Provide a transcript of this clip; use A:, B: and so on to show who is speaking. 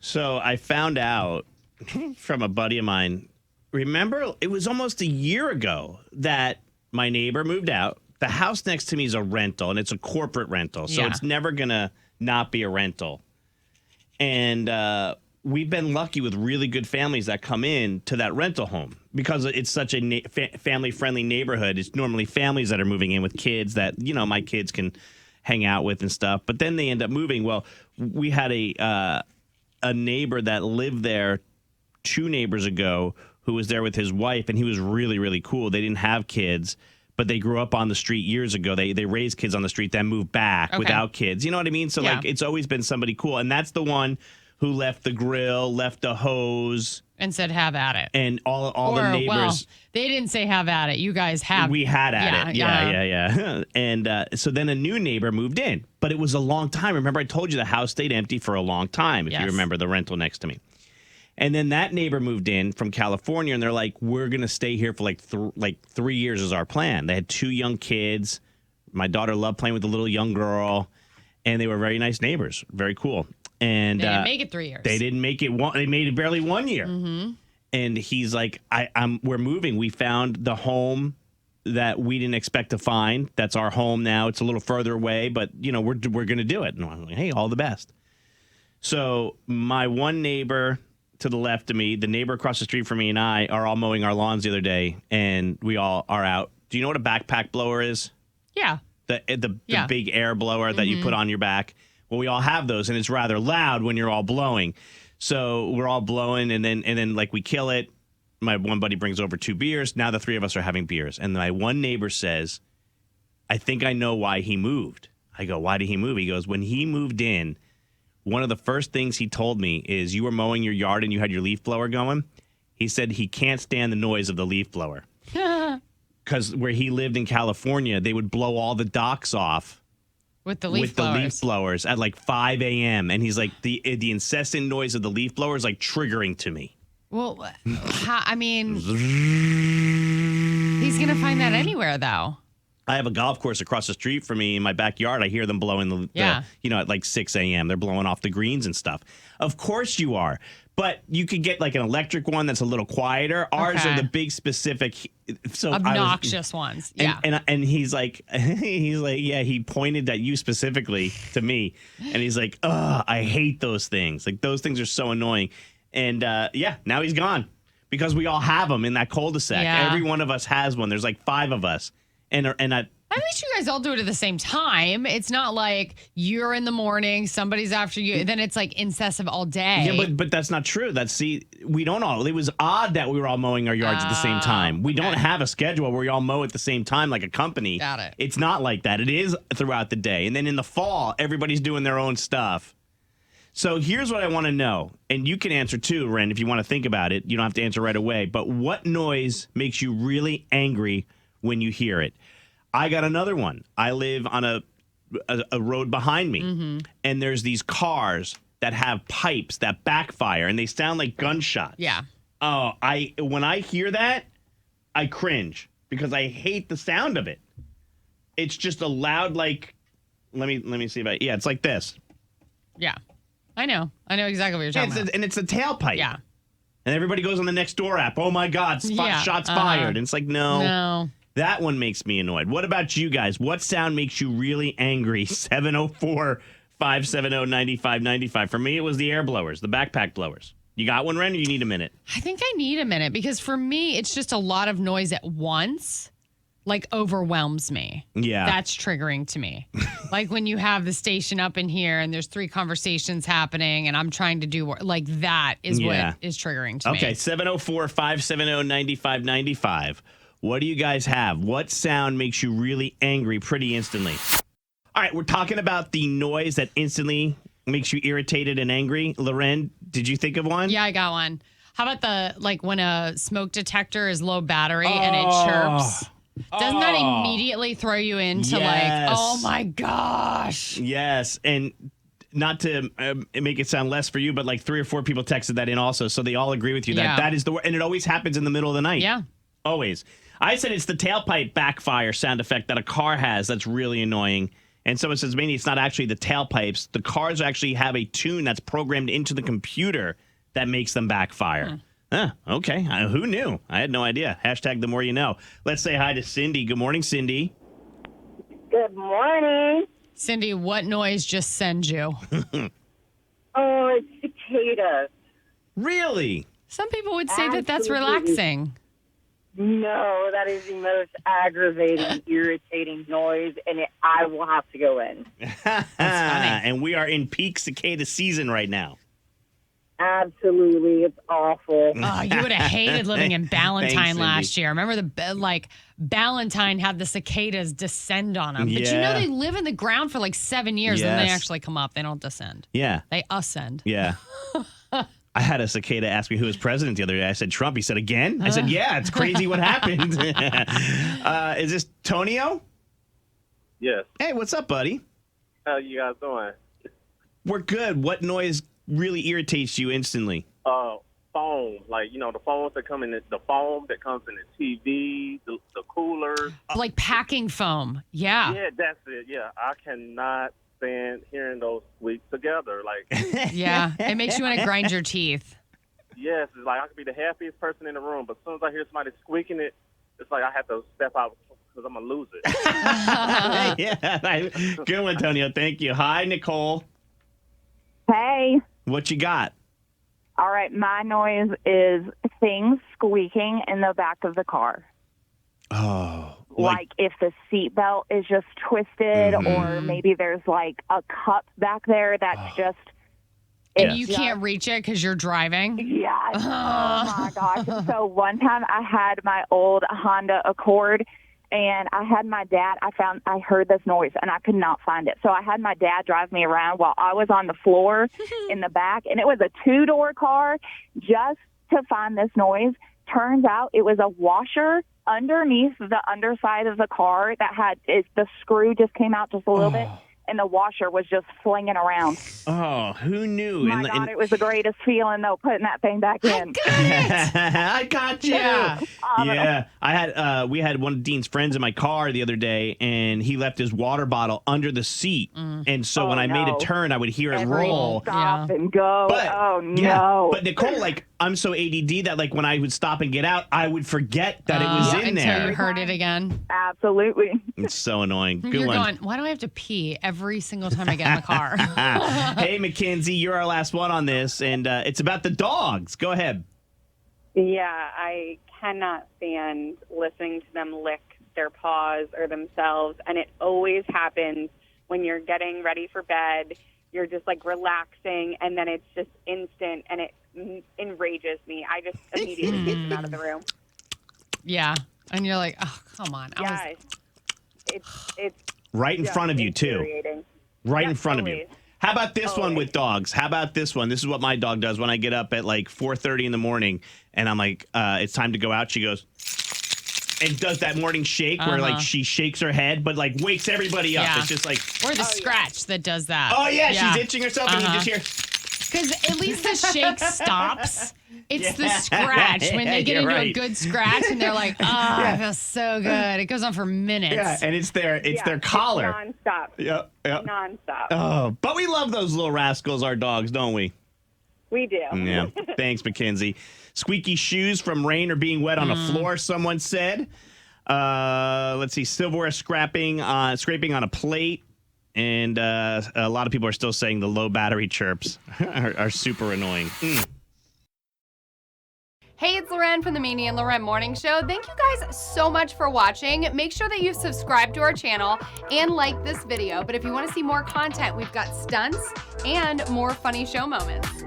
A: So I found out from a buddy of mine. Remember, it was almost a year ago that my neighbor moved out. The house next to me is a rental, and it's a corporate rental. So it's never going to not be a rental. And we've been lucky with really good families that come in to that rental home because it's such a family-friendly neighborhood. It's normally families that are moving in with kids that, my kids can hang out with and stuff. But then they end up moving. Well, we had a neighbor that lived there 2 neighbors ago who was there with his wife, and he was really, really cool. They didn't have kids, but they grew up on the street years ago. They raised kids on the street, then moved back without kids. You know what I mean? So, it's always been somebody cool. And that's the one who left the grill, left the hose.
B: And said, have at it.
A: And all the neighbors.
B: Well, they didn't say have at it. You guys have.
A: We had at it. Yeah. And so then a new neighbor moved in. But it was a long time. Remember, I told you the house stayed empty for a long time, if you remember the rental next to me. And then that neighbor moved in from California, and they're like, we're going to stay here for like 3 years is our plan. They had 2 young kids. My daughter loved playing with the little young girl, and they were very nice neighbors. Very cool. And
B: they didn't make it 3 years.
A: They didn't make it they made it barely 1 year.
B: Mm-hmm.
A: And he's like, we're moving. We found the home that we didn't expect to find. That's our home now. It's a little further away, but we're going to do it. And I'm like, hey, all the best. So my one neighbor to the left of me, the neighbor across the street from me, and I are all mowing our lawns the other day, and we all are out. Do you know what a backpack blower is?
B: Yeah.
A: The big air blower that you put on your back. Well, we all have those, and it's rather loud when you're all blowing. So we're all blowing, and then like we kill it. My one buddy brings over 2 beers. Now the 3 of us are having beers, and my one neighbor says, "I think I know why he moved." I go, "Why did he move?" He goes, "When he moved in, one of the first things he told me is you were mowing your yard and you had your leaf blower going." He said he can't stand the noise of the leaf blower. Because where he lived in California, they would blow all the docks off
B: with the leaf
A: blowers at like 5 a.m. And he's like, the incessant noise of the leaf blower is like triggering to me.
B: Well, I mean, he's going to find that anywhere, though.
A: I have a golf course across the street from me in my backyard. I hear them blowing at like 6 a.m. They're blowing off the greens and stuff. Of course you are. But you could get like an electric one that's a little quieter. Ours are the big specific,
B: obnoxious ones. Yeah.
A: And he's like, he pointed at you specifically to me. And he's like, I hate those things. Like those things are so annoying. And now he's gone because we all have them in that cul-de-sac. Yeah. Every one of us has one. There's like 5 of us. And at
B: least you guys all do it at the same time. It's not like you're in the morning, somebody's after you, then it's like incessant all day.
A: Yeah, but that's not true. We don't all. It was odd that we were all mowing our yards at the same time. We don't have a schedule where we all mow at the same time like a company.
B: Got it.
A: It's not like that. It is throughout the day. And then in the fall, everybody's doing their own stuff. So here's what I want to know, and you can answer too, Ren, if you want to think about it. You don't have to answer right away. But what noise makes you really angry when you hear it? I got another one. I live on a road behind me, and there's these cars that have pipes that backfire, and they sound like gunshots.
B: Yeah.
A: Oh, when I hear that, I cringe because I hate the sound of it. It's just a loud, like, let me see if it's like this.
B: Yeah. I know exactly what you're talking about.
A: And it's a tailpipe.
B: Yeah.
A: And everybody goes on the Nextdoor app. Oh my God, shots fired. And it's like, no. That one makes me annoyed. What about you guys? What sound makes you really angry? 704-570-9595. For me, it was the air blowers, the backpack blowers. You got one, Ren, or you need a minute?
B: I think I need a minute because for me, it's just a lot of noise at once. Like overwhelms me.
A: Yeah.
B: That's triggering to me. Like when you have the station up in here and there's 3 conversations happening and I'm trying to do work. Like that is what is triggering to me.
A: Okay, 704-570-9595. What do you guys have? What sound makes you really angry pretty instantly? All right, we're talking about the noise that instantly makes you irritated and angry. LauRen, did you think of one?
B: Yeah, I got one. How about when a smoke detector is low battery and it chirps? Doesn't that immediately throw you into oh my gosh?
A: Yes, and not to make it sound less for you, but like 3 or 4 people texted that in also, so they all agree with you that is the word, and it always happens in the middle of the night.
B: Yeah.
A: Always. I said it's the tailpipe backfire sound effect that a car has that's really annoying. And someone says, Maney, it's not actually the tailpipes. The cars actually have a tune that's programmed into the computer that makes them backfire. Okay. Who knew? I had no idea. Hashtag the more you know. Let's say hi to Cindy. Good morning, Cindy.
C: Good morning.
B: Cindy, what noise just sends you?
C: Oh, it's cicadas.
A: Really?
B: Some people would say that that's
C: Absolutely.
B: relaxing.
C: No, that is the most aggravating, irritating noise, and I will have to go in.
B: That's funny.
A: And we are in peak cicada season right now.
C: Absolutely. It's awful.
B: Oh, you would have hated living in Ballantine
A: Thanks,
B: last year. Remember Ballantine had the cicadas descend on them. But you know they live in the ground for like 7 years and then they actually come up. They don't descend.
A: Yeah.
B: They ascend.
A: Yeah. I had a cicada ask me who was president the other day. I said, Trump. He said, again? I said, yeah, it's crazy what happened. Is this Tonio?
D: Yes.
A: Hey, what's up, buddy?
D: How you guys doing?
A: We're good. What noise really irritates you instantly?
D: Foam. Like, the phones that come in, the foam that comes in the TV, the coolers.
B: Like packing foam. Yeah.
D: Yeah, that's it. Yeah, I cannot stand hearing those squeak together. Like,
B: Yeah. It makes you want to grind your teeth.
D: yes, it's like I could be the happiest person in the room, but as soon as I hear somebody squeaking it, it's like I have to step out because I'm going to lose it.
A: Yeah. Good one, Tonio. Thank you. Hi, Nicole.
C: Hey.
A: What you got?
C: All right, my noise is things squeaking in the back of the car.
A: Oh.
C: Like if the seatbelt is just twisted or maybe there's like a cup back there that's just...
B: And you can't reach it because you're driving?
C: Yes. Oh, my gosh. So one time I had my old Honda Accord, and I had my dad, I heard this noise, and I could not find it. So I had my dad drive me around while I was on the floor in the back, and it was a two-door car just to find this noise. Turns out it was a washer underneath the underside of the car that the screw just came out just a little bit. And the washer was just flinging around.
A: Oh, who knew?
C: My God, it was the greatest feeling, though, putting that thing back in.
A: I got you.
B: Yeah.
A: Yeah. We had one of Dean's friends in my car the other day, and he left his water bottle under the seat. And so when I made a turn, I would hear it roll.
C: Stop and go. No.
A: Yeah, but Nicole, I'm so ADD that when I would stop and get out, I would forget that it was in there.
B: Until you heard it again.
C: Absolutely.
A: It's so annoying. Good
B: You're
A: one.
B: going, why do I have to pee every single time I get in the car?
A: Hey, Mackenzie, you're our last one on this, and it's about the dogs. Go ahead.
E: Yeah, I cannot stand listening to them lick their paws or themselves, and it always happens when you're getting ready for bed. You're just relaxing, and then it's just instant, and it enrages me. I just immediately get them out of the room.
B: Yeah, and you're like, oh, come on.
E: It's
A: right in front of you, too.
E: infuriating.
A: Right in
E: Yes,
A: front of you.
E: always.
A: How about this one
E: Always.
A: with dogs? How about this one? This is what my dog does when I get up at 4:30 in the morning, and I'm like, it's time to go out. She goes and does that morning shake where she shakes her head, but wakes everybody up.
B: Yeah.
A: It's just
B: Or the scratch that does that.
A: oh yeah, she's itching herself, and you just hear.
B: Because at least the shake stops. It's the scratch. When they get
A: You're
B: into a
A: right.
B: good scratch and they're like, I feel so good. It goes on for minutes.
A: Yeah, and it's their collar.
E: Nonstop.
A: Yep.
E: Nonstop.
A: Oh, but we love those little rascals, our dogs, don't we?
E: We do.
A: Yeah. Thanks, Mackenzie. Squeaky shoes from rain or being wet on a floor, someone said. Let's see. Silverware scraping on a plate. And a lot of people are still saying the low battery chirps are super annoying.
F: Hey, it's LauRen from the Maney and LauRen Morning Show. Thank you guys so much for watching. Make sure that you've subscribed to our channel and like this video. But if you want to see more content, we've got stunts and more funny show moments.